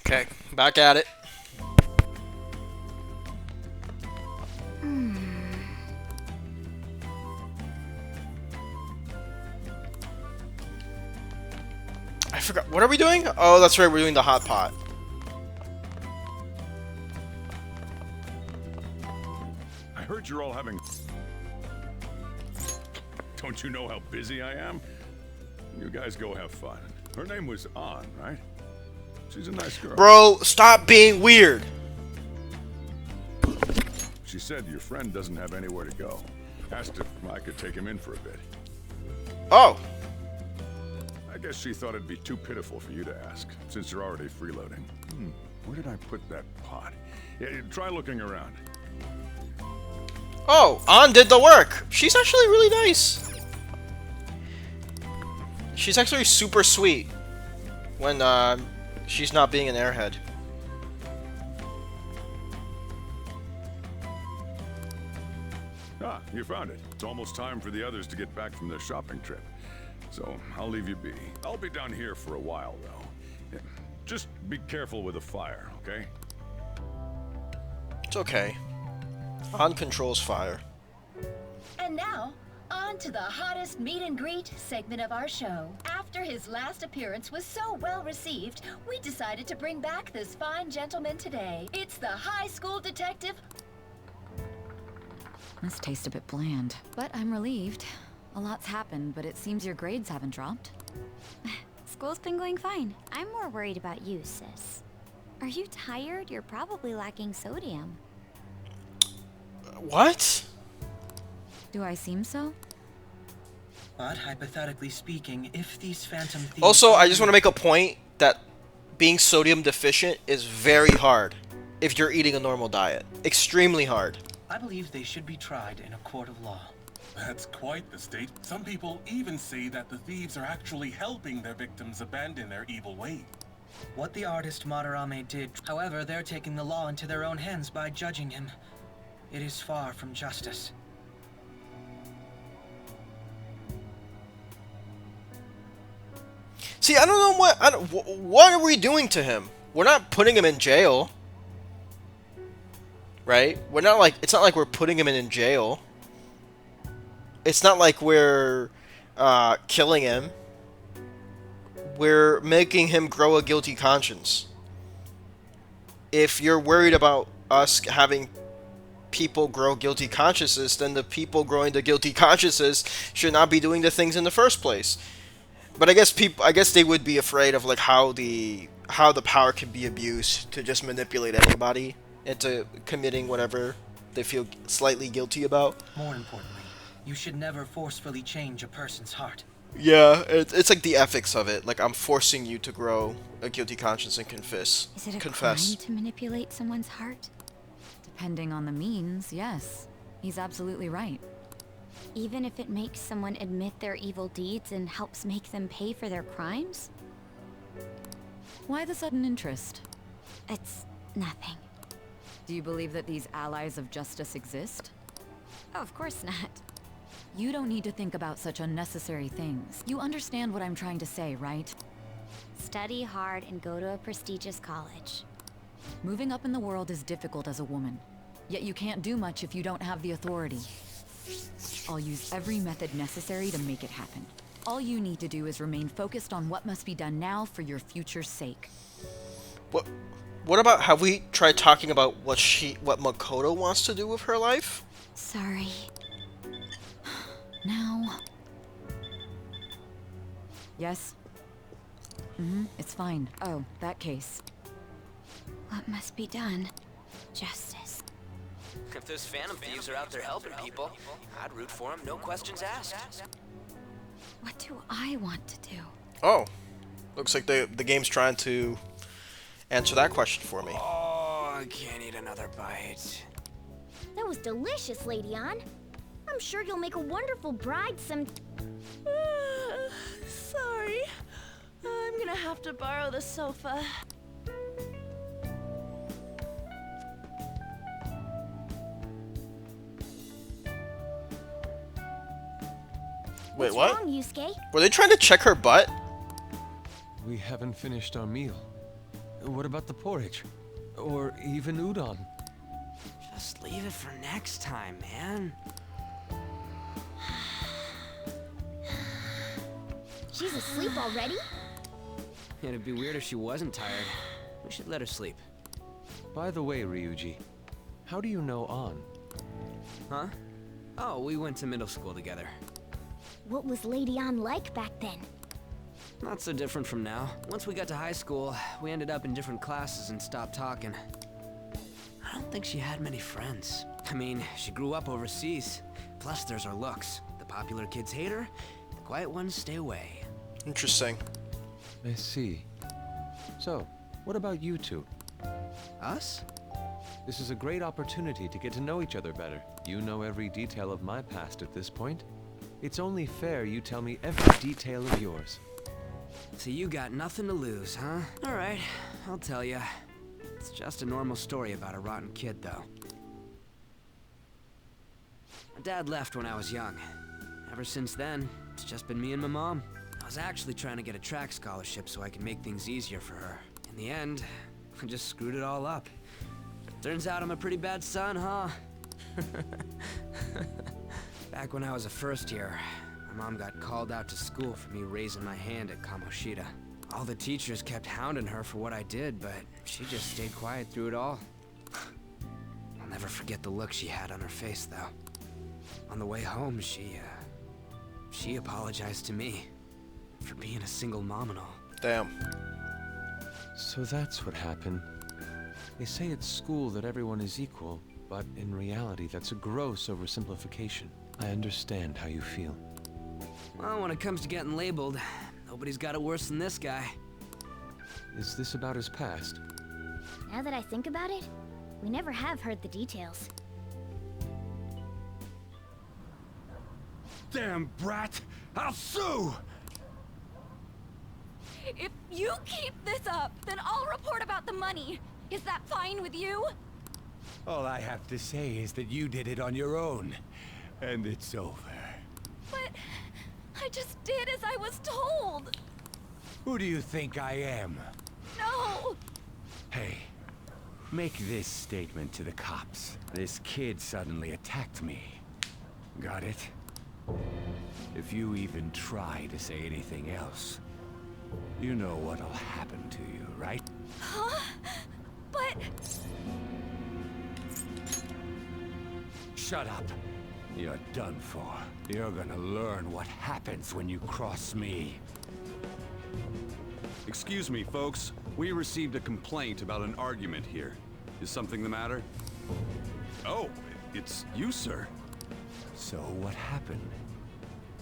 Okay, back at it. I forgot. What are we doing? Oh, that's right. We're doing the hot pot. I heard you're all having... Don't you know how busy I am? You guys go have fun. Her name was An, right? She's a nice girl. Bro, stop being weird. She said your friend doesn't have anywhere to go. Asked if I could take him in for a bit. Oh. I guess she thought it'd be too pitiful for you to ask, since you're already freeloading. Where did I put that pot? Yeah, try looking around. Oh, An did the work. She's actually really nice. She's actually super sweet when she's not being an airhead. Ah, you found it. It's almost time for the others to get back from their shopping trip. So, I'll leave you be. I'll be down here for a while, though. Yeah, just be careful with the fire, okay? It's okay. An controls fire. And now, on to the hottest meet and greet segment of our show. After his last appearance was so well received, we decided to bring back this fine gentleman today. It's the high school detective. This tastes a bit bland, but I'm relieved. A lot's happened, but it seems your grades haven't dropped. School's been going fine. I'm more worried about you, sis. Are you tired? You're probably lacking sodium. What? Do I seem so? But hypothetically speaking, if these phantom thieves... Also, I just want to make a point that being sodium deficient is very hard if you're eating a normal diet. Extremely hard. I believe they should be tried in a court of law. That's quite the state. Some people even say that the thieves are actually helping their victims abandon their evil ways. What the artist Madarame did, however, they're taking the law into their own hands by judging him. It is far from justice. See, I don't know what are we doing to him? We're not putting him in jail. Right? We're not like, it's not like we're putting him in jail. It's not like we're killing him. We're making him grow a guilty conscience. If you're worried about us having people grow guilty consciences, then the people growing the guilty consciences should not be doing the things in the first place. But I guess they would be afraid of like how the power can be abused to just manipulate anybody into committing whatever they feel slightly guilty about. More importantly, you should never forcefully change a person's heart. Yeah, it's like the ethics of it. Like, I'm forcing you to grow a guilty conscience and confess. Is it a confess. crime to manipulate someone's heart? Depending on the means, yes. He's absolutely right. Even if it makes someone admit their evil deeds and helps make them pay for their crimes? Why the sudden interest? It's nothing. Do you believe that these allies of justice exist? Oh, of course not. You don't need to think about such unnecessary things. You understand what I'm trying to say, right? Study hard and go to a prestigious college. Moving up in the world is difficult as a woman. Yet you can't do much if you don't have the authority. I'll use every method necessary to make it happen. All you need to do is remain focused on what must be done now for your future's sake. What about, have we tried talking about what Makoto wants to do with her life? Sorry. Now... Yes? It's fine. Oh, that case. What must be done? Justice. If those phantom thieves are out there helping people, I'd root for them, no questions asked. What do I want to do? Oh, looks like the game's trying to answer that question for me. Oh, I can't eat another bite. That was delicious, Lady Ann. I'm sure you'll make a wonderful bride some... Sorry. I'm gonna have to borrow the sofa. Wait, What's what? wrong, Yusuke? Were they trying to check her butt? We haven't finished our meal. What about the porridge? Or even udon? Just leave it for next time, man. She's asleep already? It'd be weird if she wasn't tired. We should let her sleep. By the way, Ryuji, how do you know An? Huh? Oh, we went to middle school together. What was Lady An like back then? Not so different from now. Once we got to high school, we ended up in different classes and stopped talking. I don't think she had many friends. I mean, she grew up overseas. Plus, there's her looks. The popular kids hate her, the quiet ones stay away. Interesting. I see. So, what about you two? Us? This is a great opportunity to get to know each other better. You know every detail of my past at this point. It's only fair you tell me every detail of yours. So you got nothing to lose, huh? Alright, I'll tell you. It's just a normal story about a rotten kid, though. My dad left when I was young. Ever since then, it's just been me and my mom. I was actually trying to get a track scholarship so I could make things easier for her. In the end, I just screwed it all up. Turns out I'm a pretty bad son, huh? Back when I was a first year, my mom got called out to school for me raising my hand at Kamoshida. All the teachers kept hounding her for what I did, but she just stayed quiet through it all. I'll never forget the look she had on her face, though. On the way home, she apologized to me for being a single mom and all. Damn. So that's what happened. They say at school that everyone is equal, but in reality that's a gross oversimplification. I understand how you feel. Well, when it comes to getting labeled, nobody's got it worse than this guy. Is this about his past? Now that I think about it, we never have heard the details. Damn brat! I'll sue! If you keep this up, then I'll report about the money. Is that fine with you? All I have to say is that you did it on your own, and it's over. But I just did as I was told. Who do you think I am? No! Hey, make this statement to the cops. This kid suddenly attacked me. Got it? If you even try to say anything else, you know what'll happen to you, right? Huh? But... Shut up. You're done for. You're gonna learn what happens when you cross me. Excuse me, folks. We received a complaint about an argument here. Is something the matter? Oh, it's you, sir. So what happened?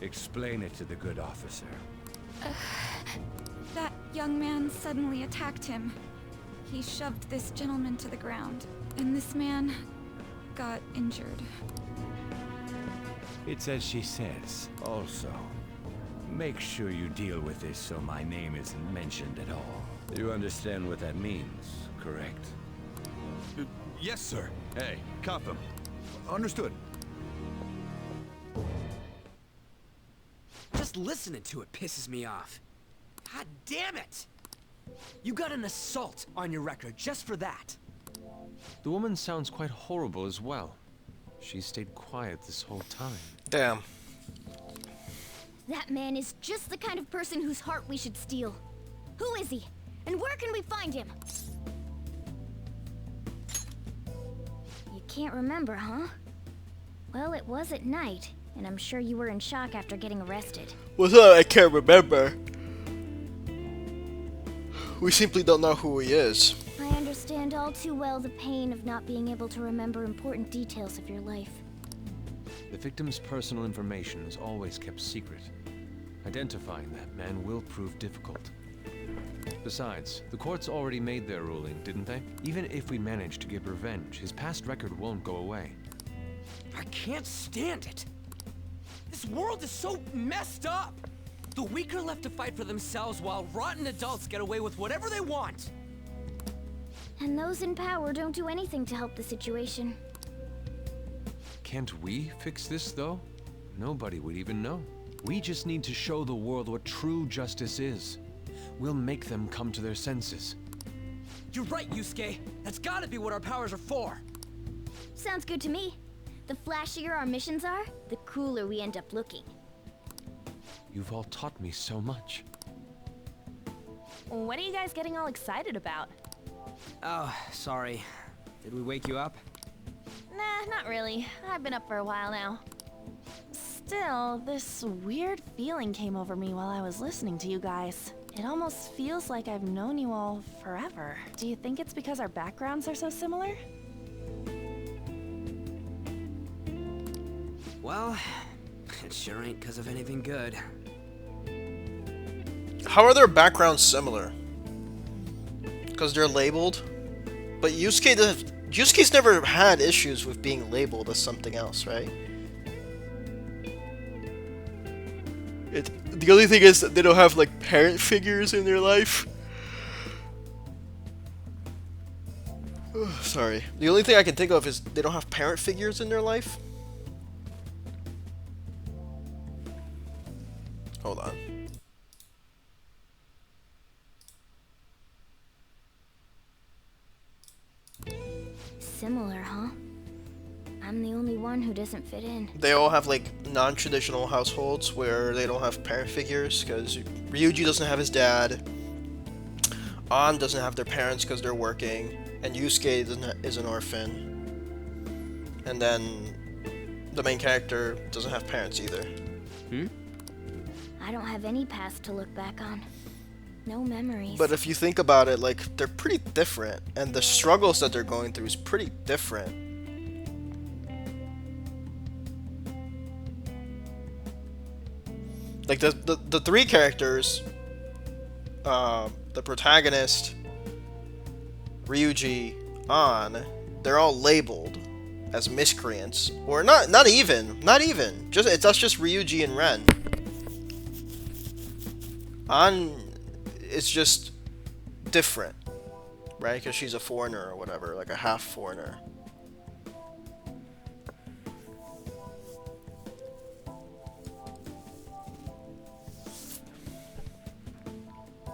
Explain it to the good officer. That young man suddenly attacked him. He shoved this gentleman to the ground, and this man got injured. It's as she says. Also, make sure you deal with this so my name isn't mentioned at all. You understand what that means, correct? Yes, sir. Hey, cuff him. Understood. Just listening to it pisses me off. God damn it! You got an assault on your record just for that. The woman sounds quite horrible as well. She stayed quiet this whole time. Damn. That man is just the kind of person whose heart we should steal. Who is he? And where can we find him? You can't remember, huh? Well, it was at night, and I'm sure you were in shock after getting arrested. What's up? I can't remember. We simply don't know who he is. I understand all too well the pain of not being able to remember important details of your life. The victim's personal information is always kept secret. Identifying that man will prove difficult. Besides, the courts already made their ruling, didn't they? Even if we manage to get revenge, his past record won't go away. I can't stand it. This world is so messed up. The weak are left to fight for themselves while rotten adults get away with whatever they want. And those in power don't do anything to help the situation. Can't we fix this, though? Nobody would even know. We just need to show the world what true justice is. We'll make them come to their senses. You're right, Yusuke. That's gotta be what our powers are for. Sounds good to me. The flashier our missions are, the cooler we end up looking. You've all taught me so much. What are you guys getting all excited about? Oh, sorry. Did we wake you up? Nah, not really. I've been up for a while now. Still, this weird feeling came over me while I was listening to you guys. It almost feels like I've known you all forever. Do you think it's because our backgrounds are so similar? Well, it sure ain't because of anything good. How are their backgrounds similar? Because they're labeled? But Yusuke's never had issues with being labeled as something else, right? The only thing is that they don't have, like, parent figures in their life. Sorry. The only thing I can think of is they don't have parent figures in their life. Hold on. Similar, huh? I'm the only one who doesn't fit in. They all have, like, non-traditional households where they don't have parent figures, because Ryuji doesn't have his dad, An doesn't have their parents because they're working, and Yusuke is an orphan. And then the main character doesn't have parents either. I don't have any past to look back on. No memories. But if you think about it, like, they're pretty different, and the struggles that they're going through is pretty different. Like, the three characters, the protagonist, Ryuji, An, they're all labeled as miscreants, or not even. That's just Ryuji and Ren. An is just different, right? Because she's a foreigner or whatever, like a half foreigner.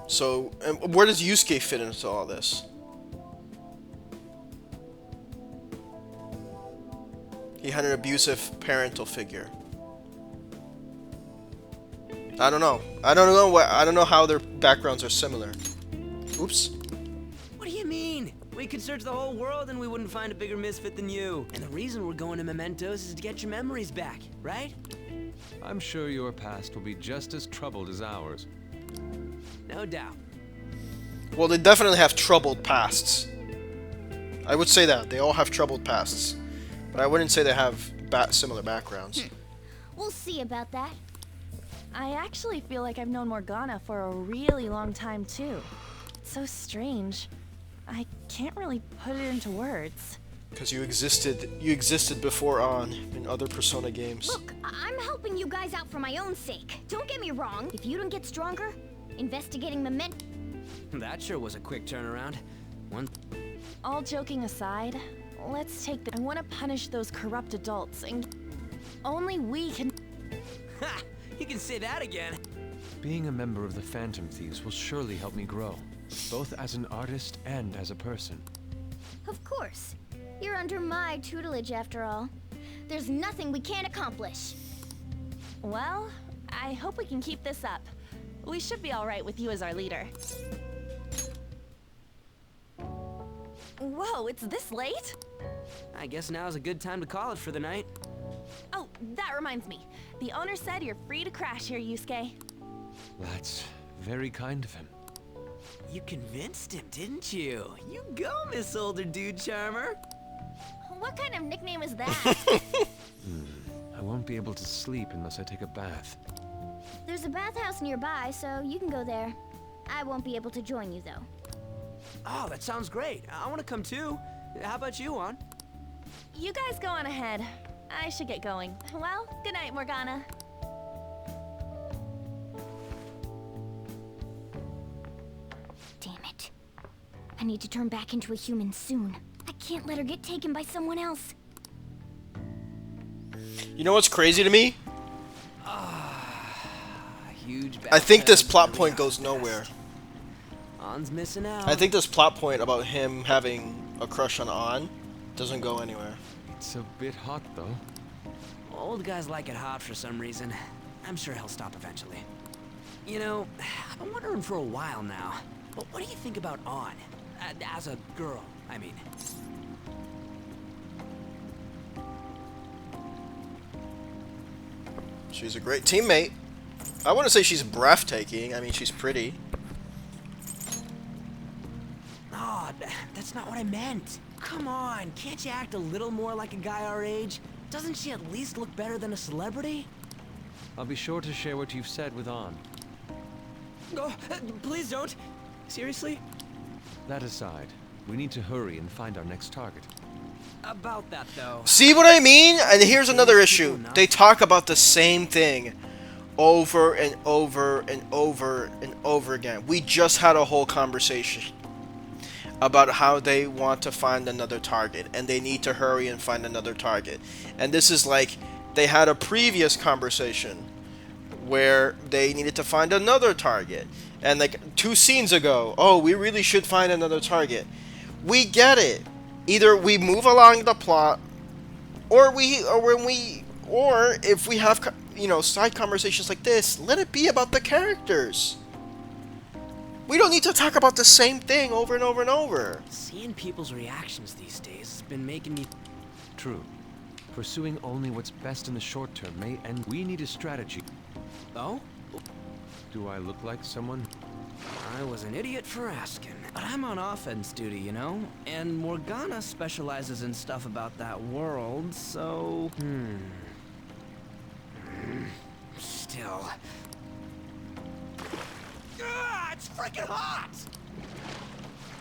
So, and where does Yusuke fit into all this? He had an abusive parental figure. I don't know. I don't know how their backgrounds are similar. Oops. What do you mean? We could search the whole world and we wouldn't find a bigger misfit than you. And the reason we're going to Mementos is to get your memories back, right? I'm sure your past will be just as troubled as ours. No doubt. Well, they definitely have troubled pasts. I would say that. They all have troubled pasts. But I wouldn't say they have similar backgrounds. We'll see about that. I actually feel like I've known Morgana for a really long time, too. It's so strange. I can't really put it into words. Because you existed before An in other Persona games. Look, I'm helping you guys out for my own sake. Don't get me wrong. If you don't get stronger, investigating Memento... That sure was a quick turnaround. All joking aside, let's take the... I want to punish those corrupt adults, and only we can... Ha! You can say that again. Being a member of the Phantom Thieves will surely help me grow, both as an artist and as a person. Of course. You're under my tutelage after all. There's nothing we can't accomplish. Well, I hope we can keep this up. We should be all right with you as our leader. Whoa, it's this late? I guess now's a good time to call it for the night. Oh, that reminds me. The owner said you're free to crash here, Yusuke. That's very kind of him. You convinced him, didn't you? You go, Miss Older Dude Charmer. What kind of nickname is that? I won't be able to sleep unless I take a bath. There's a bathhouse nearby, so you can go there. I won't be able to join you, though. Oh, that sounds great. I want to come too. How about you, An? You guys go on ahead. I should get going. Well, good night, Morgana. Damn it. I need to turn back into a human soon. I can't let her get taken by someone else. You know what's crazy to me? Huge I think this plot point goes nowhere. An's missing out. I think this plot point about him having a crush on An doesn't go anywhere. It's a bit hot, though. Old guys like it hot for some reason. I'm sure he'll stop eventually. You know, I've been wondering for a while now. But what do you think about An? As a girl, I mean. She's a great teammate. I wouldn't say she's breathtaking. I mean, she's pretty. Oh, that's not what I meant. Come on, can't you act a little more like a guy our age? Doesn't she at least look better than a celebrity? I'll be sure to share what you've said with An. Oh, please don't. Seriously? That aside, we need to hurry and find our next target. About that, though. See what I mean? And here's another issue. They talk about the same thing over and over and over and over again. We just had a whole conversation about how they want to find another target and they need to hurry and find another target. And this is like they had a previous conversation where they needed to find another target. And like 2 scenes ago, oh, we really should find another target. We get it. Either we move along the plot, or if we have, you know, side conversations like this, let it be about the characters. We don't need to talk about the same thing over and over and over. Seeing people's reactions these days has been making me... True. Pursuing only what's best in the short term may end. We need a strategy. Oh? Do I look like someone? I was an idiot for asking. But I'm on offense duty, you know? And Morgana specializes in stuff about that world, so... Still... It's freaking hot!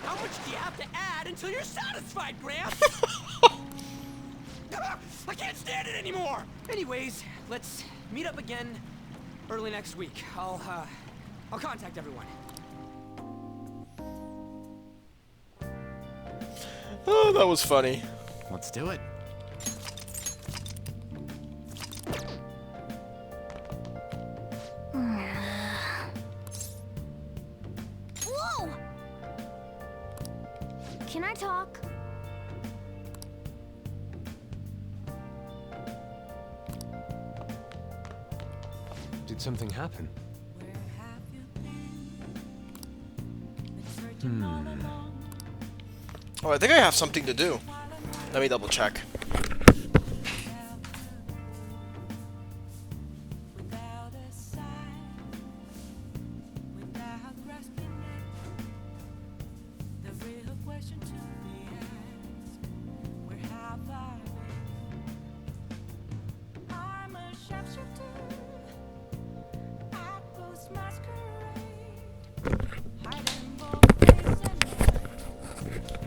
How much do you have to add until you're satisfied, Gramps? I can't stand it anymore! Anyways, let's meet up again early next week. I'll contact everyone. Oh, that was funny. Let's do it. Whoa! Can I talk? Did something happen? Oh, I think I have something to do. Let me double check.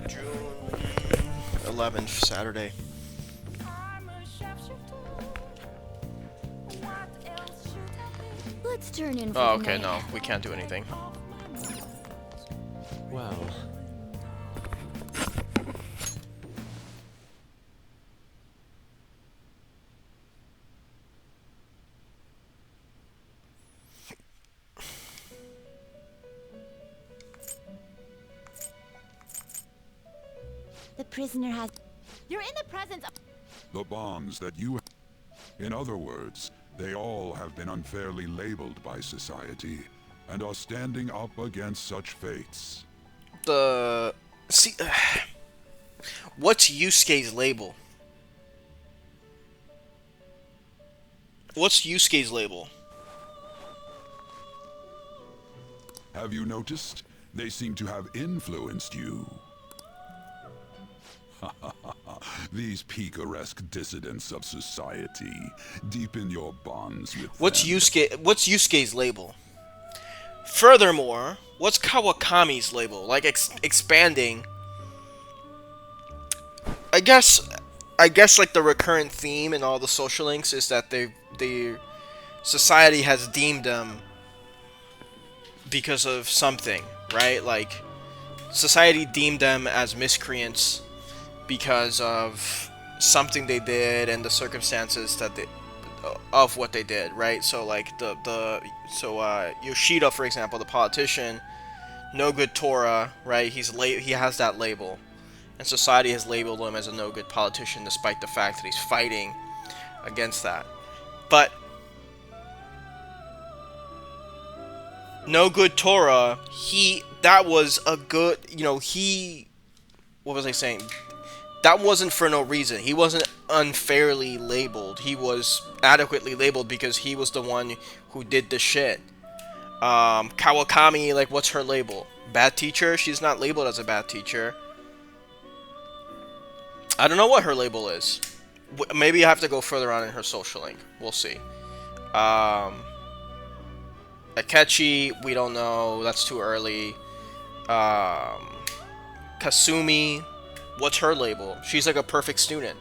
June 11th, Saturday. Let's turn in for Oh, the okay, night. no, we can't do anything. Well... The prisoner has... You're in the presence of... The bonds that you... In other words, they all have been unfairly labeled by society, and are standing up against such fates. See, what's Yusuke's label? What's Yusuke's label? Have you noticed? They seem to have influenced you. These picaresque dissidents of society, deepen your bonds with What's them. Yusuke's label? Furthermore, what's Kawakami's label? Like expanding. I guess like the recurrent theme in all the social links is that the society has deemed them because of something, right? Like society deemed them as miscreants because of something they did and the circumstances that of what they did, right? So like Yoshida, for example, the politician, no good Torah, right? He has that label, and society has labeled him as a no good politician, despite the fact that he's fighting against that. But no good Torah, that was a good, what was I saying? That wasn't for no reason. He wasn't unfairly labeled. He was adequately labeled because he was the one who did the shit. Kawakami, like, what's her label? Bad teacher? She's not labeled as a bad teacher. I don't know what her label is. Maybe I have to go further on in her social link. We'll see. Akechi, we don't know. That's too early. Kasumi, what's her label? She's like a perfect student.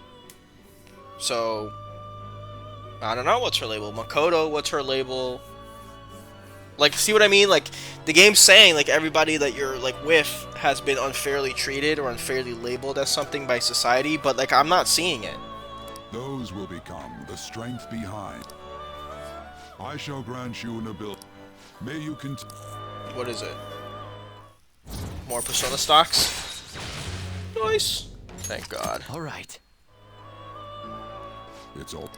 So, I don't know what's her label. Makoto, what's her label? Like, see what I mean? Like, the game's saying, like, everybody that you're, like, with has been unfairly treated or unfairly labeled as something by society, but, like, I'm not seeing it. Those will become the strength behind. I shall grant you an ability. May you continue. What is it? More Persona stocks? Nice. Thank God. All right. It's all.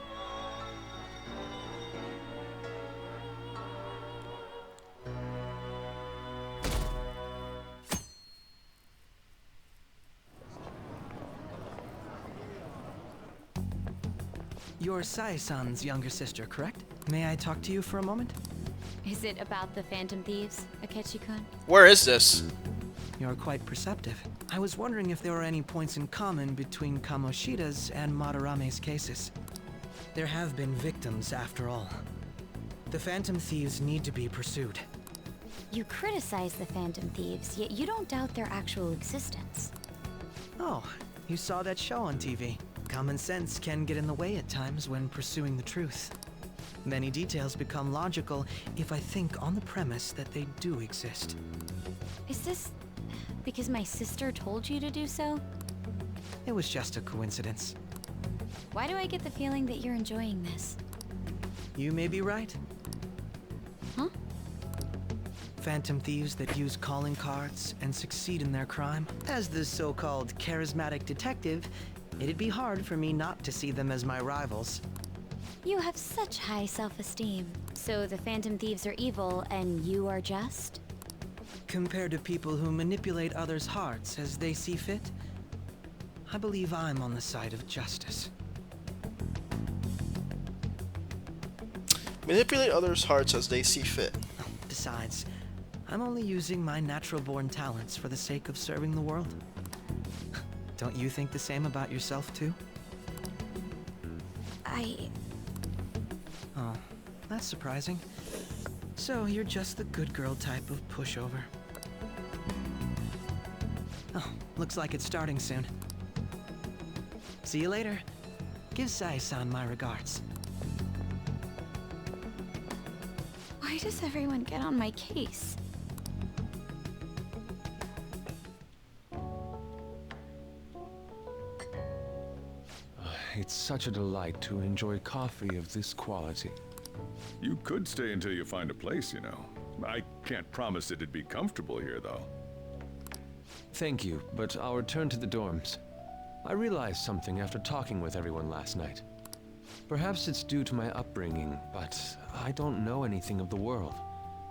You're Sai-san's younger sister, correct? May I talk to you for a moment? Is it about the Phantom Thieves, Akechi-kun? Where is this? You're quite perceptive. I was wondering if there were any points in common between Kamoshida's and Madarame's cases. There have been victims, after all. The Phantom Thieves need to be pursued. You criticize the Phantom Thieves, yet you don't doubt their actual existence. Oh, you saw that show on TV. Common sense can get in the way at times when pursuing the truth. Many details become logical if I think on the premise that they do exist. Is this because my sister told you to do so? It was just a coincidence. Why do I get the feeling that you're enjoying this? You may be right. Huh? Phantom thieves that use calling cards and succeed in their crime. As the so-called charismatic detective, it'd be hard for me not to see them as my rivals. You have such high self-esteem. So the Phantom Thieves are evil and you are just? Compared to people who manipulate others' hearts as they see fit, I believe I'm on the side of justice. Manipulate others' hearts as they see fit. Besides, I'm only using my natural-born talents for the sake of serving the world. Don't you think the same about yourself, too? Oh, that's surprising. So you're just the good girl type of pushover. Oh, looks like it's starting soon. See you later. Give Sai-san my regards. Why does everyone get on my case? It's such a delight to enjoy coffee of this quality. You could stay until you find a place, you know. I can't promise it'd be comfortable here, though. Thank you, but I'll return to the dorms. I realized something after talking with everyone last night. Perhaps it's due to my upbringing, but I don't know anything of the world,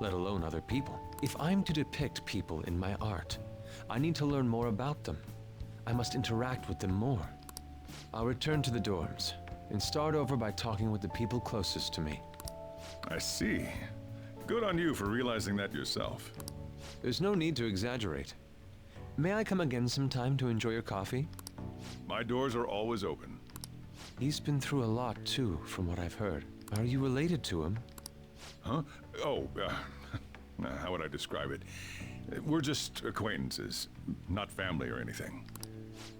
let alone other people. If I'm to depict people in my art, I need to learn more about them. I must interact with them more. I'll return to the dorms and start over by talking with the people closest to me. I see. Good on you for realizing that yourself. There's no need to exaggerate. May I come again sometime to enjoy your coffee? My doors are always open. He's been through a lot, too, from what I've heard. Are you related to him? Huh? Oh, how would I describe it? We're just acquaintances, not family or anything.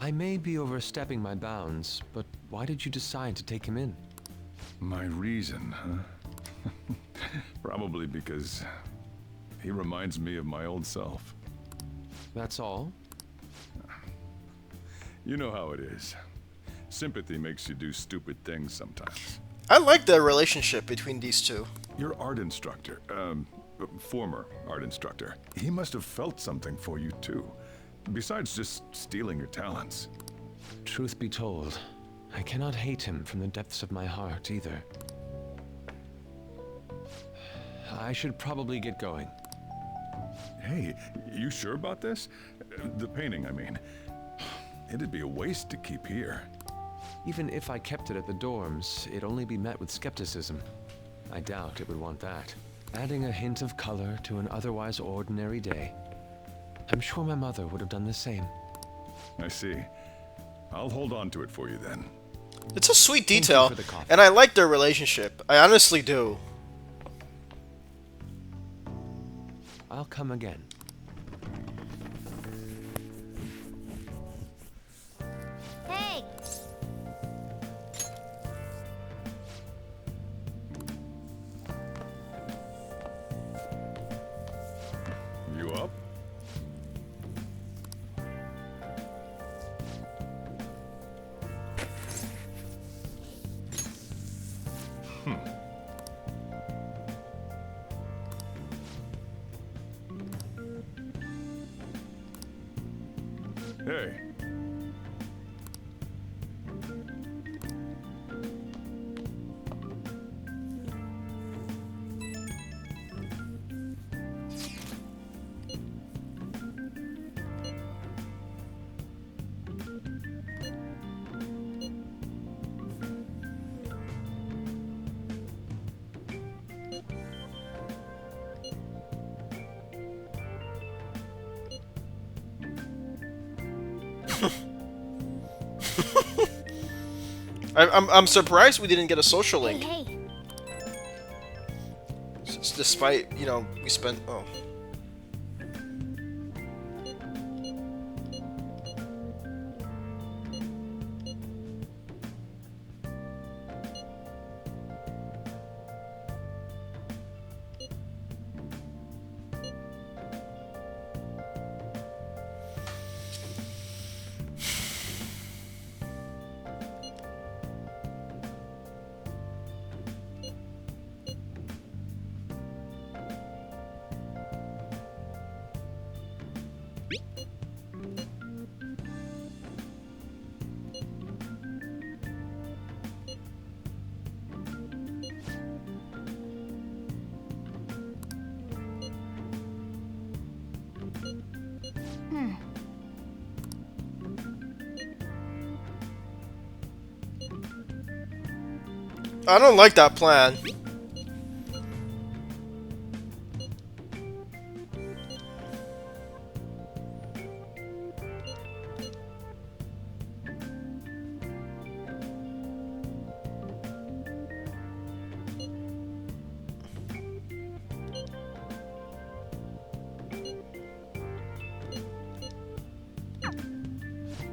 I may be overstepping my bounds, but why did you decide to take him in? My reason, huh? Probably because he reminds me of my old self. That's all? You know how it is. Sympathy makes you do stupid things sometimes. I like the relationship between these two. Your art instructor, former art instructor. He must have felt something for you too, besides just stealing your talents. Truth be told, I cannot hate him from the depths of my heart either. I should probably get going. Hey, you sure about this? The painting, I mean. It'd be a waste to keep here. Even if I kept it at the dorms, it'd only be met with skepticism. I doubt it would want that. Adding a hint of color to an otherwise ordinary day. I'm sure my mother would have done the same. I see. I'll hold on to it for you then. It's a sweet Thank you detail, for the coffee. and I like their relationship. I honestly do. I'll come again. Hey! You up? Hey. I'm surprised we didn't get a social link. Hey, hey. Despite, you know, we spent... Oh. I don't like that plan.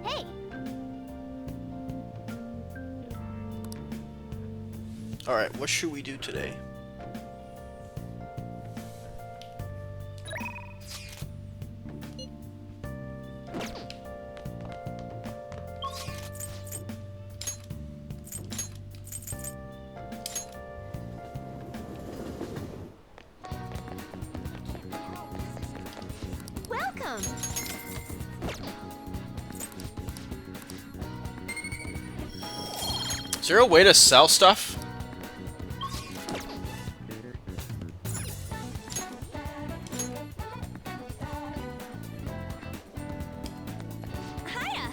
Hey! Alright, what should we do today? Welcome! Is there a way to sell stuff? Hiya!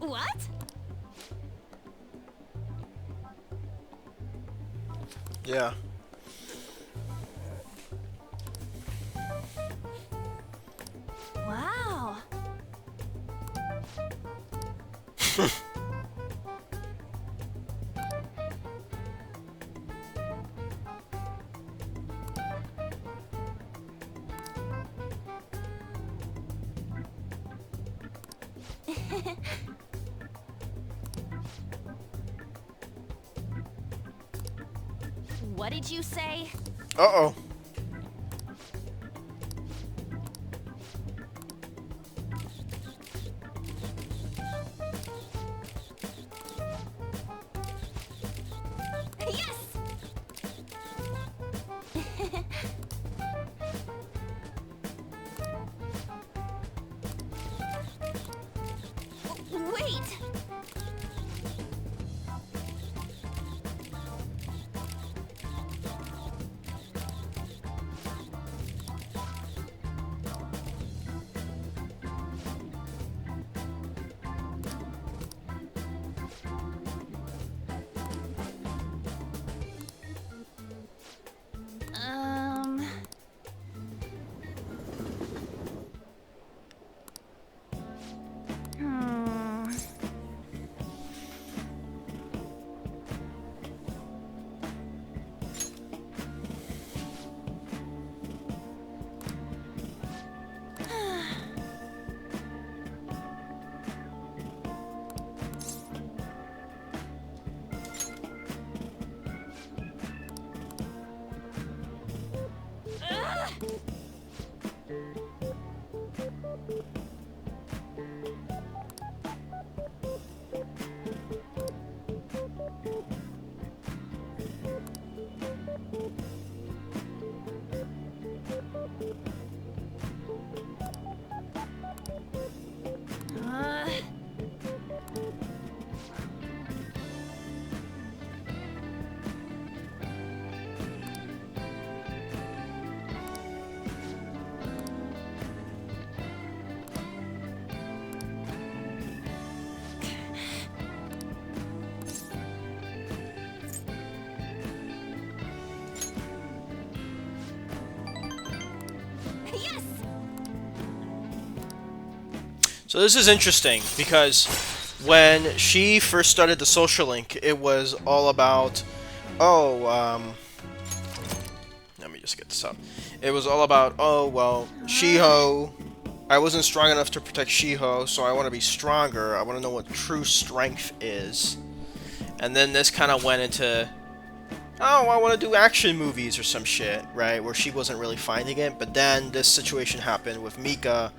What? Yeah. Wow. What did you say? Uh-oh. Yes! Wait! Um... Hmm... Uh... Yes! So this is interesting because when she first started the social link, it was all about, let me just get this up. It was all about, oh, well, Shiho, I wasn't strong enough to protect Shiho, so I want to be stronger. I want to know what true strength is. And then this kind of went into, oh, I want to do action movies or some shit, right? Where she wasn't really finding it. But then this situation happened with Mika,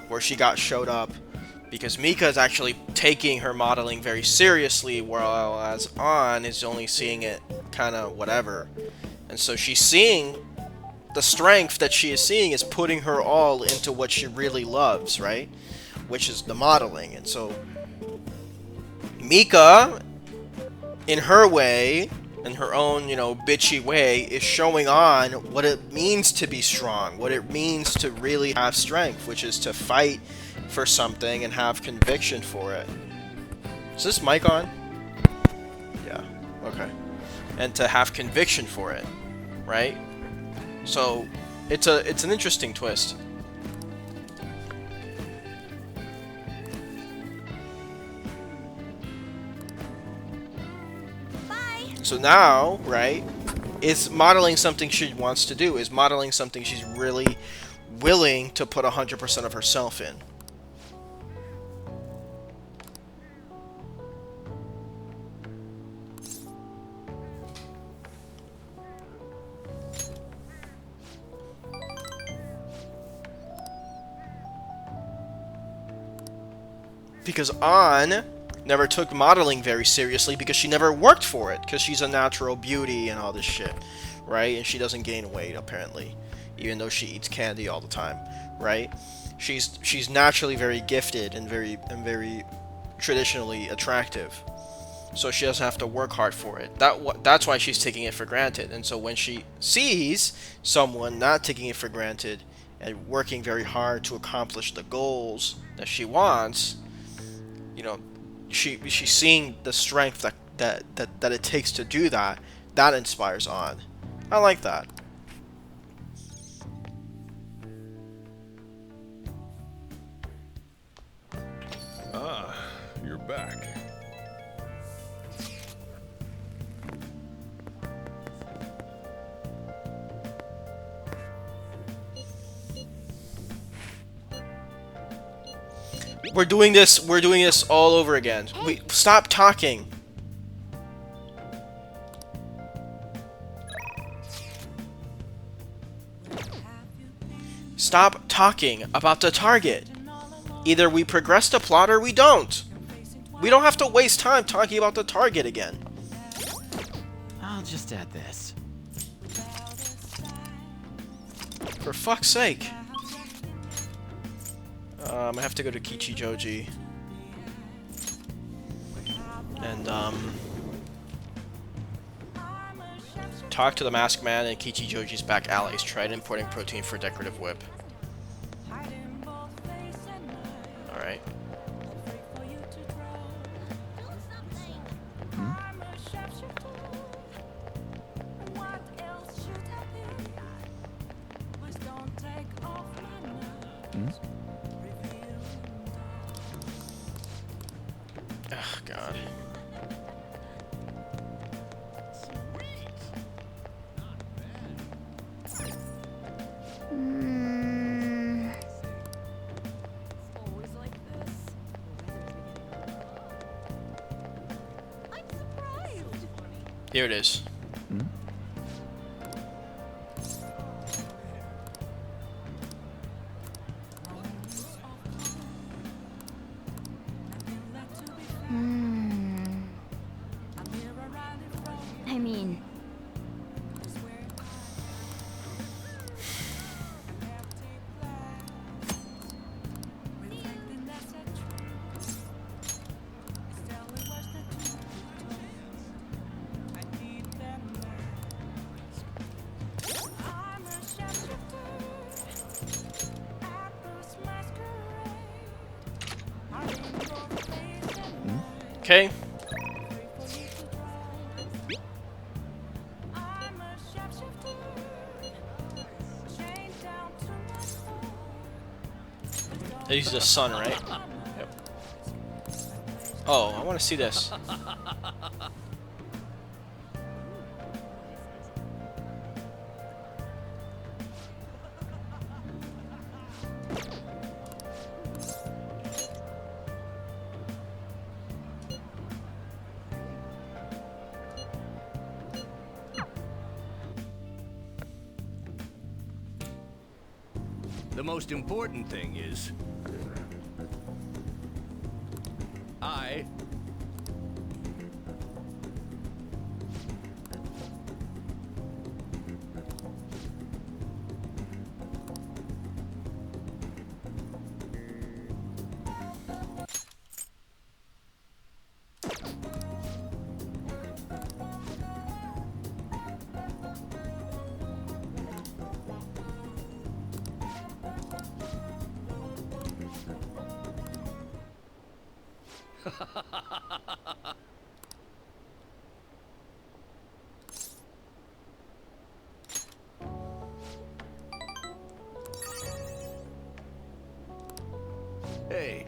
where she got showed up, because Mika is actually taking her modeling very seriously, whereas An is only seeing it kind of whatever. And so she's seeing the strength that she is seeing is putting her all into what she really loves, right? Which is the modeling. And so Mika, in her way, in her own, bitchy way, is showing on what it means to be strong, what it means to really have strength, which is to fight for something and have conviction for it. Is this mic on? Yeah, okay. And to have conviction for it, right? So it's an interesting twist. Bye. So now, right, is modeling something she wants to do, is modeling something she's really willing to put 100% of herself in. Because An never took modeling very seriously because she never worked for it, because she's a natural beauty and all this shit, right? And she doesn't gain weight, apparently, even though she eats candy all the time, right? She's naturally very gifted and very traditionally attractive, so she doesn't have to work hard for it. That's why she's taking it for granted. And so when she sees someone not taking it for granted and working very hard to accomplish the goals that she wants, she's seeing the strength that it takes to do that. That inspires on. I like that. Ah, you're back. We're doing this all over again. We stop talking. Stop talking about the target. Either we progress the plot or we don't. We don't have to waste time talking about the target again. I'll just add this. For fuck's sake. I have to go to Kichijoji. And, talk to the Masked Man and Kichijoji's back allies. Tried importing protein for decorative whip. Alright. Oh, God. Here it is. I mean... Okay. He's the sun, right? Yep. Oh, I want to see this. The most important thing is... I... Hey.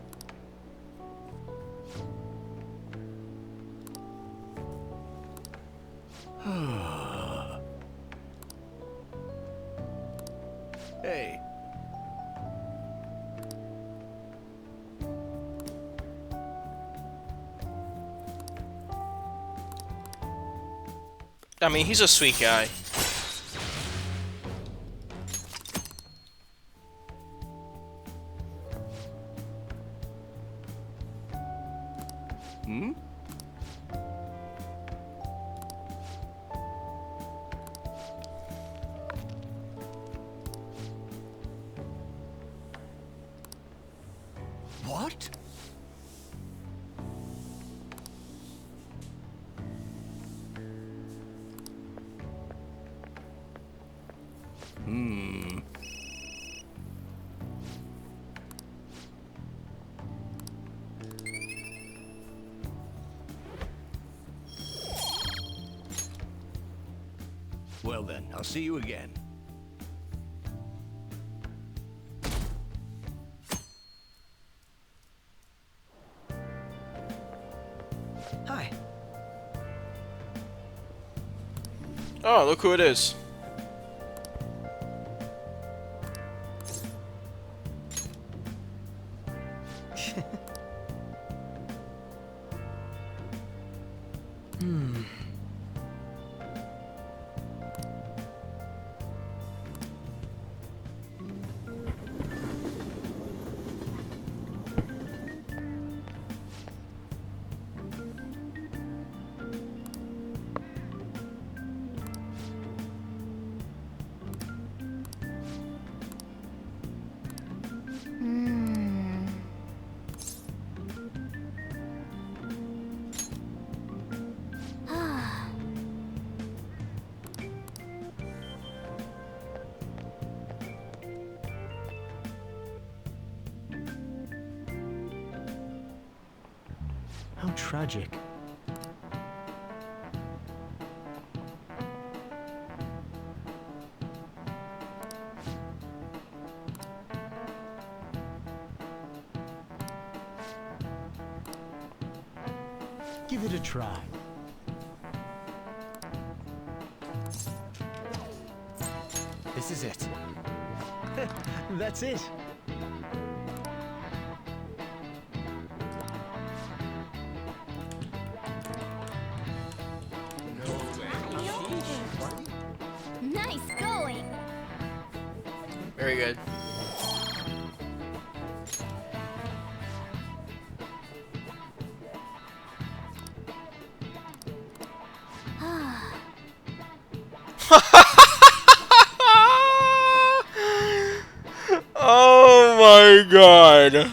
Hey. I mean, he's a sweet guy. Hmm? What? Hmm. Well then, I'll see you again. Hi. Oh, look who it is. Hmm. Hmm. How tragic. Give it a try. This is it. That's it. Nice going. Very good. Oh my god.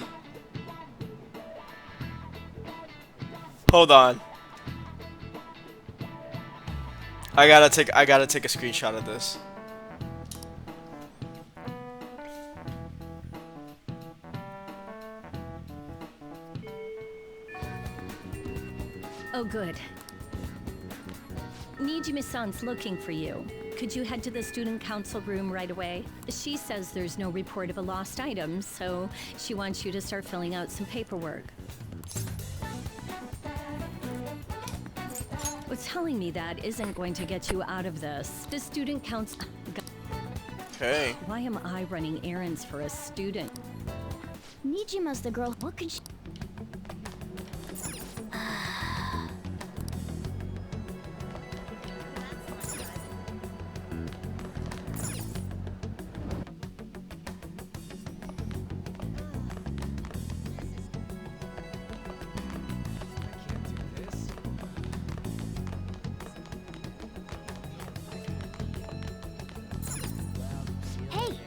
Hold on. I gotta take a screenshot of this. Oh, good. Nijime-san's looking for you. Could you head to the student council room right away? She says there's no report of a lost item, so she wants you to start filling out some paperwork. What's telling me that isn't going to get you out of this. The student council... Okay. Why am I running errands for a student? Nijima's the girl. What could she... Hey!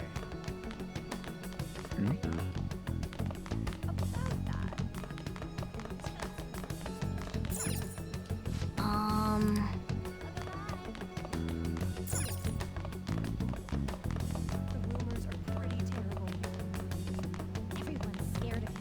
Everyone's scared of him.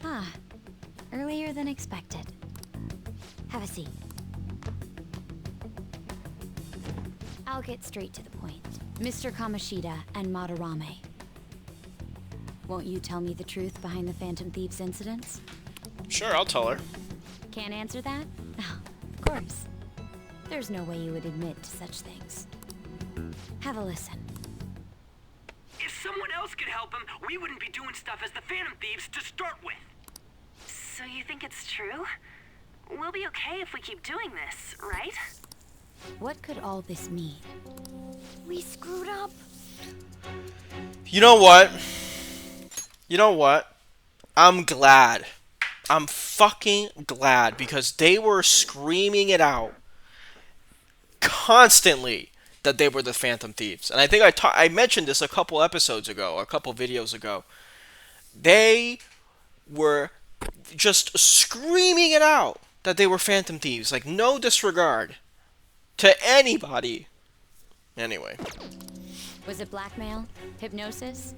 Ah, earlier than expected. Have a seat. I'll get straight to the point. Mr. Kamoshida and Madarame. Won't you tell me the truth behind the Phantom Thieves incidents? Sure, I'll tell her. Can't answer that? Oh, of course. There's no way you would admit to such things. Have a listen. If someone else could help him, we wouldn't be doing stuff as the Phantom Thieves to start with. So you think it's true? We'll be okay if we keep doing this, right? What could all this mean? We screwed up. You know what? You know what? I'm glad. I'm fucking glad because they were screaming it out constantly that they were the Phantom Thieves. And I think I mentioned this a couple episodes ago, a couple videos ago. They were just screaming it out that they were Phantom Thieves. Like, no disregard to anybody. Anyway. Was it blackmail? Hypnosis?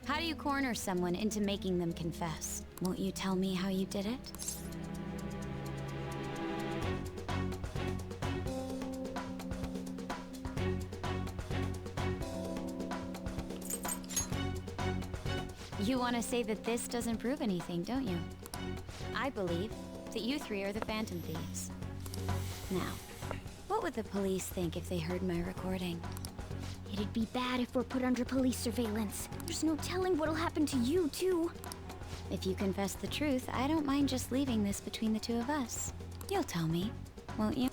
How do you corner someone into making them confess? Won't you tell me how you did it? You want to say that this doesn't prove anything, don't you? I believe that you three are the Phantom Thieves. Now, what would the police think if they heard my recording? It'd be bad if we're put under police surveillance. There's no telling what'll happen to you, too. If you confess the truth, I don't mind just leaving this between the two of us. You'll tell me, won't you?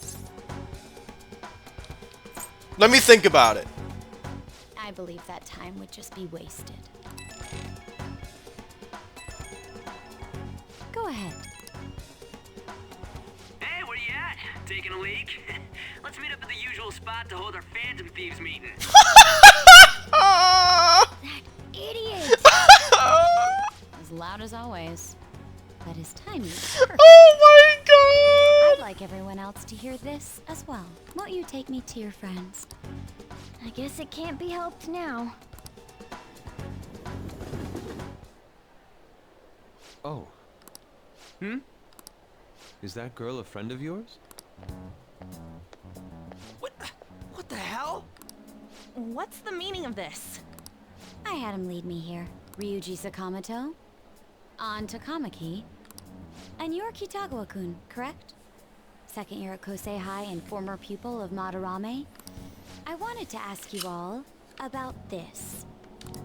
Let me think about it. I believe that time would just be wasted. Go ahead. Hey, where you at? Taking a leak? Let's meet up at the usual spot to hold our Phantom Thieves meeting. Idiot! As loud as always. But his timing is perfect. Oh my god! I'd like everyone else to hear this as well. Won't you take me to your friends? I guess it can't be helped now. Oh. Is that girl a friend of yours? What the hell? What's the meaning of this? I had him lead me here. Ryuji Sakamoto, on Takamaki, and you're Kitagawa-kun, correct? Second year at Kosei High and former pupil of Madarame. I wanted to ask you all about this.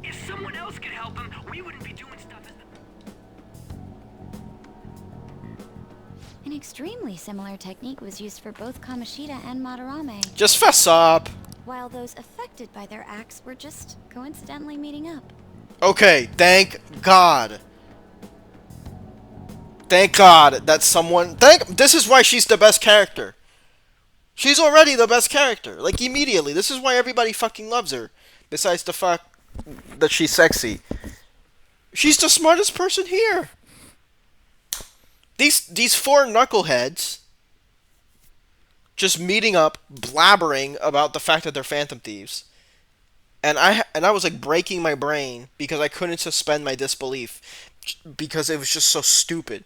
If someone else could help him, we wouldn't be doing stuff as the... An extremely similar technique was used for both Kamoshida and Madarame. Just fess up. While those affected by their acts were just coincidentally meeting up. Okay, thank God. Thank God that someone... This is why she's the best character. She's already the best character. Like, immediately. This is why everybody fucking loves her. Besides the fact that she's sexy. She's the smartest person here. These four knuckleheads just meeting up, blabbering about the fact that they're Phantom Thieves. And I was like breaking my brain because I couldn't suspend my disbelief because it was just so stupid.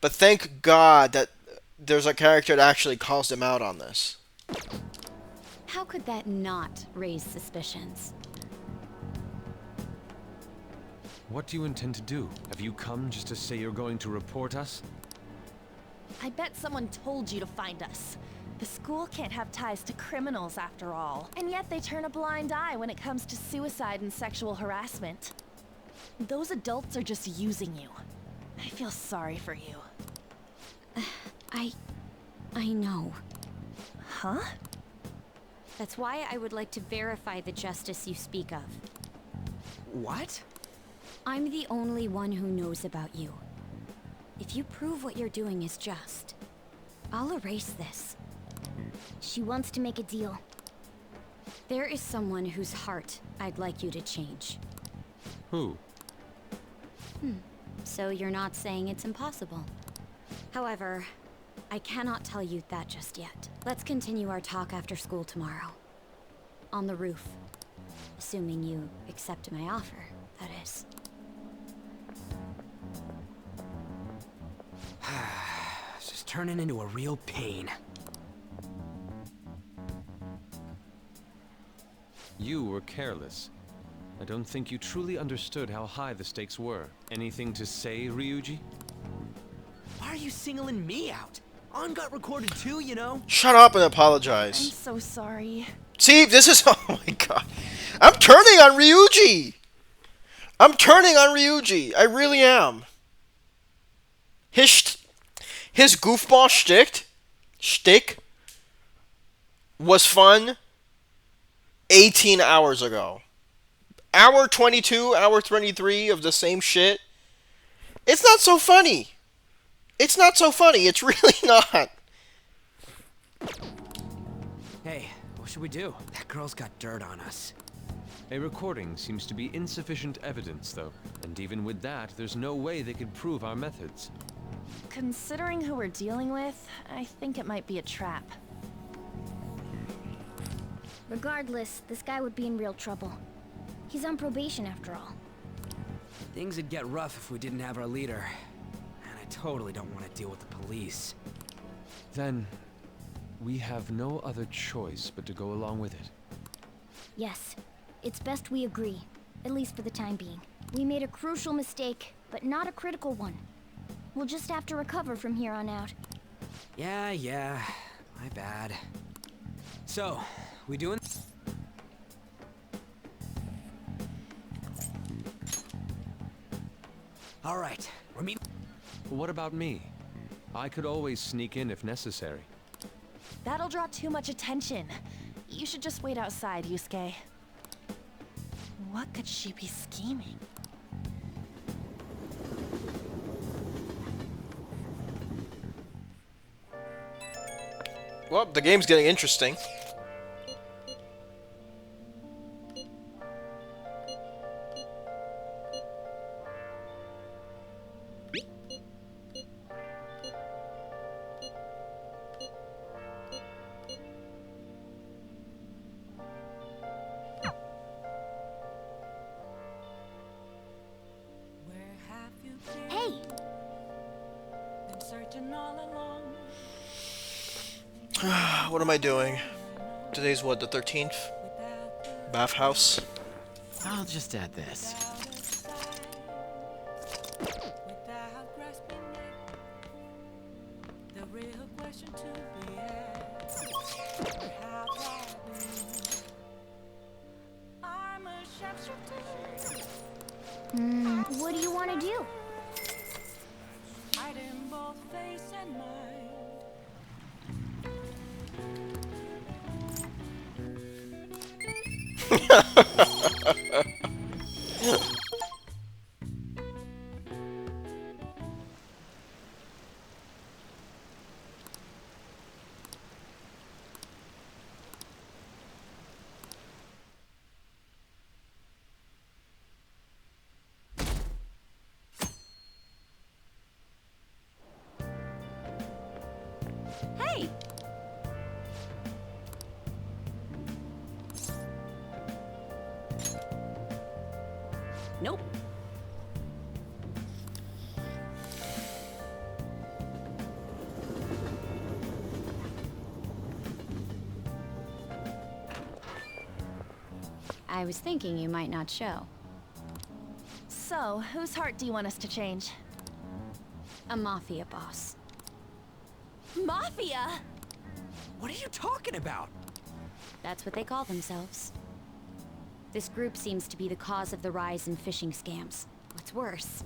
But thank God that there's a character that actually calls them out on this. How could that not raise suspicions? What do you intend to do? Have you come just to say you're going to report us? I bet someone told you to find us. The school can't have ties to criminals after all. And yet they turn a blind eye when it comes to suicide and sexual harassment. Those adults are just using you. I feel sorry for you. I know. Huh? That's why I would like to verify the justice you speak of. What? I'm the only one who knows about you. If you prove what you're doing is just, I'll erase this. She wants to make a deal. There is someone whose heart I'd like you to change. Who? So you're not saying it's impossible. However, I cannot tell you that just yet. Let's continue our talk after school tomorrow. On the roof. Assuming you accept my offer, that is. It's just turning into a real pain. You were careless. I don't think you truly understood how high the stakes were. Anything to say, Ryuji? Why are you singling me out? On got recorded too, you know? Shut up and I'm apologize. so sorry. See, this is... Oh my God. I'm turning on Ryuji. I'm turning on Ryuji. I really am. His goofball shtick was fun 18 hours ago. Hour 22, hour 23 of the same shit. It's not so funny. It's not so funny. It's really not. Hey, what should we do? That girl's got dirt on us. A recording seems to be insufficient evidence, though. And even with that, there's no way they could prove our methods. Considering who we're dealing with, I think it might be a trap. Regardless, this guy would be in real trouble. He's on probation after all. Things would get rough if we didn't have our leader. And I totally don't want to deal with the police. Then, we have no other choice but to go along with it. Yes, it's best we agree, at least for the time being. We made a crucial mistake, but not a critical one. We'll just have to recover from here on out. Yeah, my bad. So, we doing? All right, we're meeting. What about me? I could always sneak in if necessary. That'll draw too much attention. You should just wait outside, Yusuke. What could she be scheming? Well, the game's getting interesting. Hey! What am I doing? Today's what, the 13th? Bathhouse? I'll just add this. What do you want to do? Hey! Nope. I was thinking you might not show. So, whose heart do you want us to change? A mafia boss. Mafia? What are you talking about? That's what they call themselves. This group seems to be the cause of the rise in phishing scams. What's worse,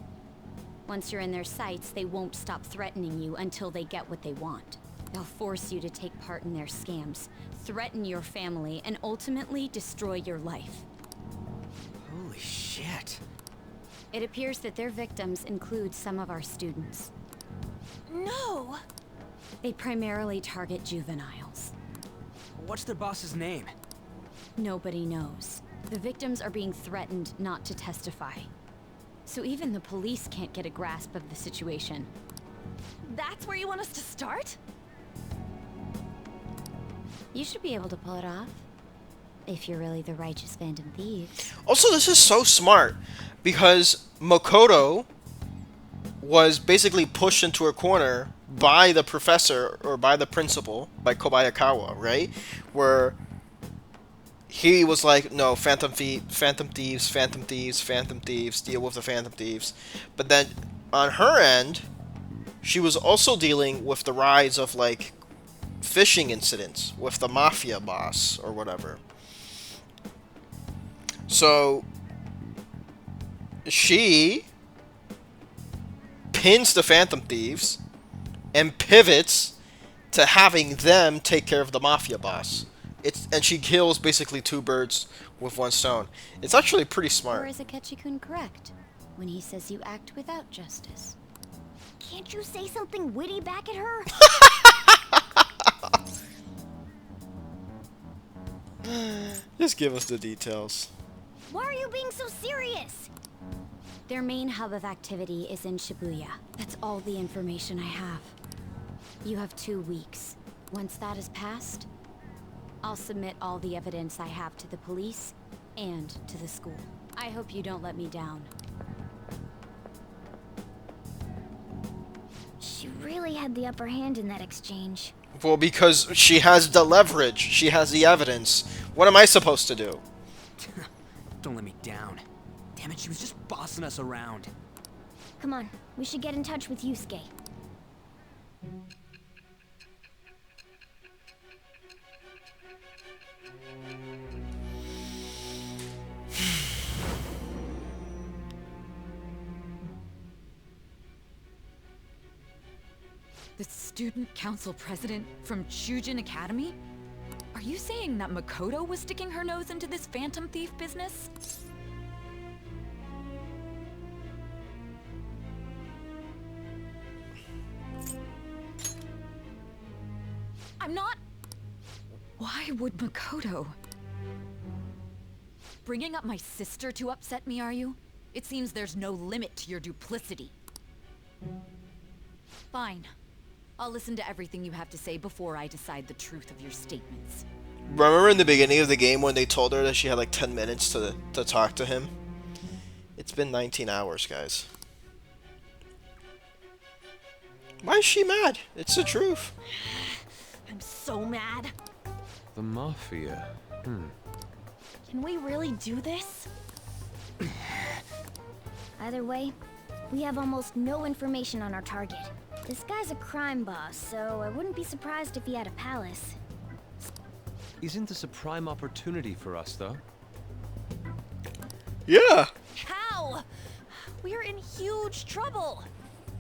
once you're in their sights, they won't stop threatening you until they get what they want. They'll force you to take part in their scams, threaten your family, and ultimately destroy your life. Holy shit. It appears that their victims include some of our students. No! They primarily target juveniles. What's their boss's name? Nobody knows. The victims are being threatened not to testify. So even the police can't get a grasp of the situation. That's where you want us to start? You should be able to pull it off. If you're really the righteous Phantom Thieves. Also, this is so smart, because Makoto was basically pushed into a corner by the professor, or by the principal, by Kobayakawa, right? Where he was like, no, Phantom Thieves, deal with the Phantom Thieves. But then, on her end, she was also dealing with the rise of, like, phishing incidents with the mafia boss, or whatever. So, she pins the Phantom Thieves and pivots to having them take care of the mafia boss. And she kills basically two birds with one stone. It's actually pretty smart. Or is Akechi-kun correct when he says you act without justice? Can't you say something witty back at her? Just give us the details. Why are you being so serious? Their main hub of activity is in Shibuya. That's all the information I have. You have 2 weeks. Once that is passed, I'll submit all the evidence I have to the police and to the school. I hope you don't let me down. She really had the upper hand in that exchange. Well, because she has the leverage. She has the evidence. What am I supposed to do? Don't let me down. Damn it, she was just bossing us around. Come on, we should get in touch with Yusuke. The student council president from Chujin Academy? Are you saying that Makoto was sticking her nose into this phantom thief business? I'm not... Why would Makoto... Bringing up my sister to upset me, are you? It seems there's no limit to your duplicity. Fine. I'll listen to everything you have to say before I decide the truth of your statements. Remember in the beginning of the game when they told her that she had like 10 minutes to talk to him? It's been 19 hours, guys. Why is she mad? It's the truth. I'm so mad. The Mafia. Can we really do this? Either way, we have almost no information on our target. This guy's a crime boss, so I wouldn't be surprised if he had a palace. Isn't this a prime opportunity for us, though? Yeah. How? We're in huge trouble.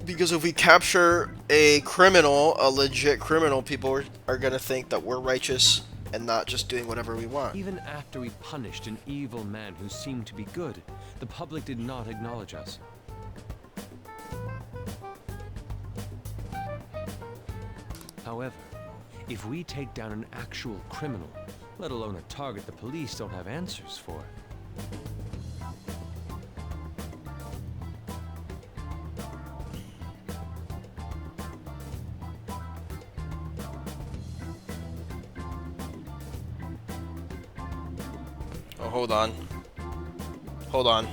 Because if we capture a criminal, a legit criminal, people are gonna think that we're righteous and not just doing whatever we want. Even after we punished an evil man who seemed to be good, the public did not acknowledge us. However, if we take down an actual criminal, let alone a target the police don't have answers for. Oh, hold on. Hold on.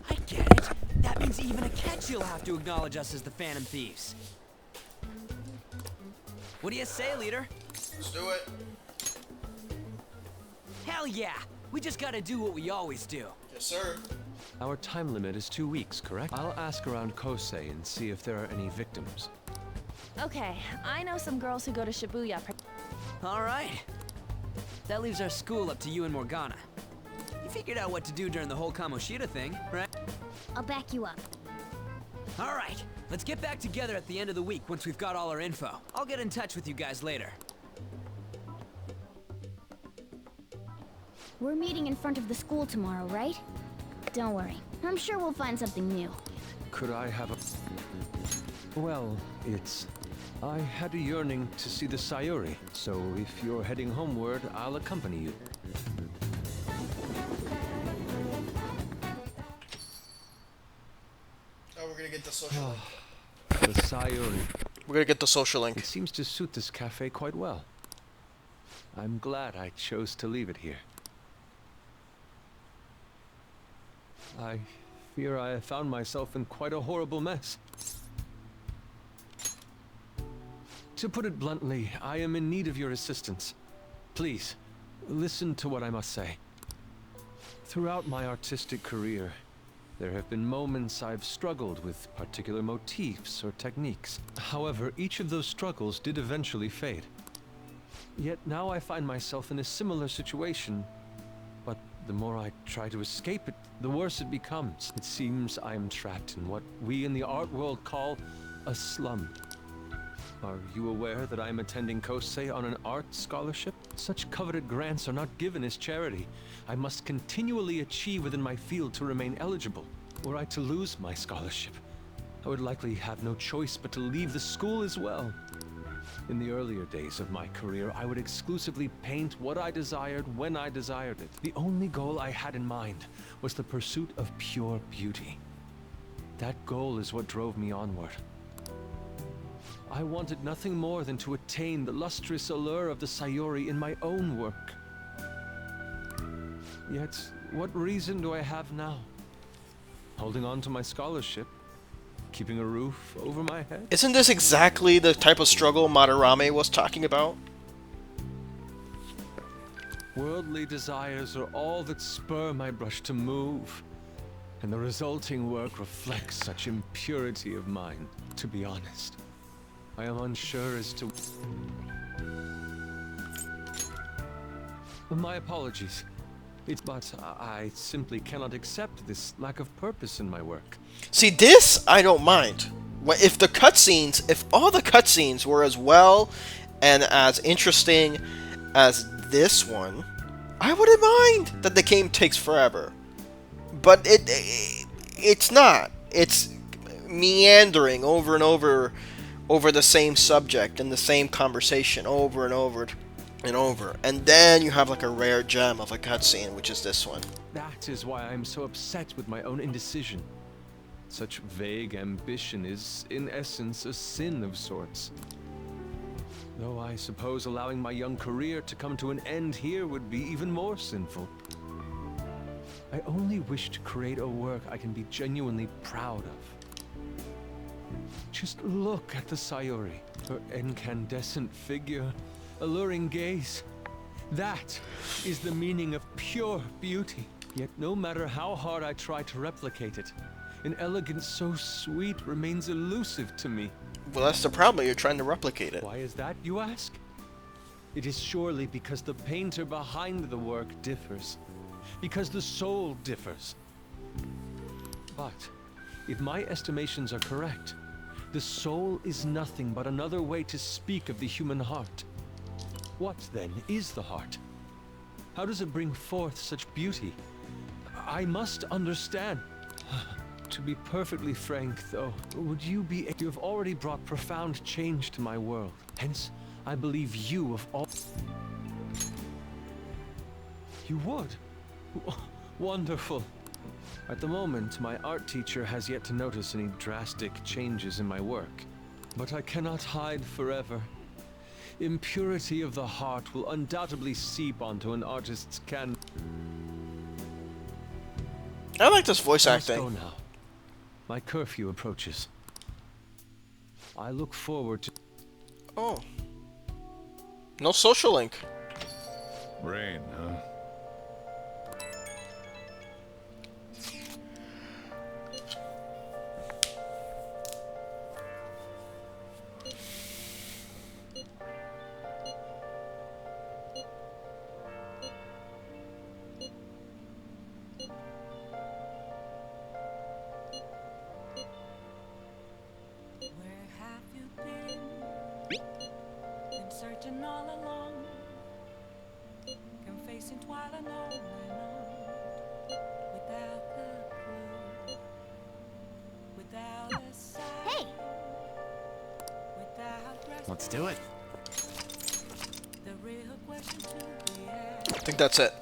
I get it. That means even a catch you'll have to acknowledge us as the Phantom Thieves. What do you say, leader? Let's do it. Hell yeah! We just gotta do what we always do. Yes, sir. Our time limit is 2 weeks, correct? I'll ask around Kosei and see if there are any victims. Okay, I know some girls who go to Shibuya. All right. That leaves our school up to you and Morgana. You figured out what to do during the whole Kamoshida thing, right? I'll back you up. All right. Let's get back together at the end of the week once we've got all our info. I'll get in touch with you guys later. We're meeting in front of the school tomorrow, right? Don't worry. I'm sure we'll find something new. Could I have a... Well, it's... I had a yearning to see the Sayuri, so if you're heading homeward, I'll accompany you. Oh, we're gonna get the social link. The Sayuri. We're gonna get the social link. It seems to suit this cafe quite well. I'm glad I chose to leave it here. I fear I have found myself in quite a horrible mess. To put it bluntly, I am in need of your assistance. Please, listen to what I must say. Throughout my artistic career, there have been moments I've struggled with particular motifs or techniques. However, each of those struggles did eventually fade. Yet now I find myself in a similar situation, but the more I try to escape it, the worse it becomes. It seems I am trapped in what we in the art world call a slum. Are you aware that I am attending Kosei on an art scholarship? Such coveted grants are not given as charity. I must continually achieve within my field to remain eligible. Were I to lose my scholarship, I would likely have no choice but to leave the school as well. In the earlier days of my career, I would exclusively paint what I desired when I desired it. The only goal I had in mind was the pursuit of pure beauty. That goal is what drove me onward. I wanted nothing more than to attain the lustrous allure of the Sayuri in my own work. Yet, what reason do I have now? Holding on to my scholarship, keeping a roof over my head? Isn't this exactly the type of struggle Madarame was talking about? Worldly desires are all that spur my brush to move, and the resulting work reflects such impurity of mind. To be honest, I am unsure as to... My apologies. But I simply cannot accept this lack of purpose in my work. See, this I don't mind. If all the cutscenes were as well and as interesting as this one, I wouldn't mind that the game takes forever. But it's not. It's meandering over and over the same subject and the same conversation over and over and over. And then you have like a rare gem of a cutscene, which is this one. That is why I am so upset with my own indecision. Such vague ambition is, in essence, a sin of sorts. Though I suppose allowing my young career to come to an end here would be even more sinful. I only wish to create a work I can be genuinely proud of. Just look at the Sayuri, her incandescent figure, alluring gaze. That is the meaning of pure beauty. Yet no matter how hard I try to replicate it, an elegance so sweet remains elusive to me. Well, that's the problem. You're trying to replicate it. Why is that, you ask? It is surely because the painter behind the work differs. Because the soul differs. But if my estimations are correct, the soul is nothing but another way to speak of the human heart. What, then, is the heart? How does it bring forth such beauty? I must understand. To be perfectly frank, though, you have already brought profound change to my world. Hence, I believe you of all... You would? Wonderful. At the moment, my art teacher has yet to notice any drastic changes in my work. But I cannot hide forever. Impurity of the heart will undoubtedly seep onto an artist's canvas. I like this voice acting. Let's go now. My curfew approaches. I look forward to... Oh. No social link. Rain, huh? Let's do it. I think that's it.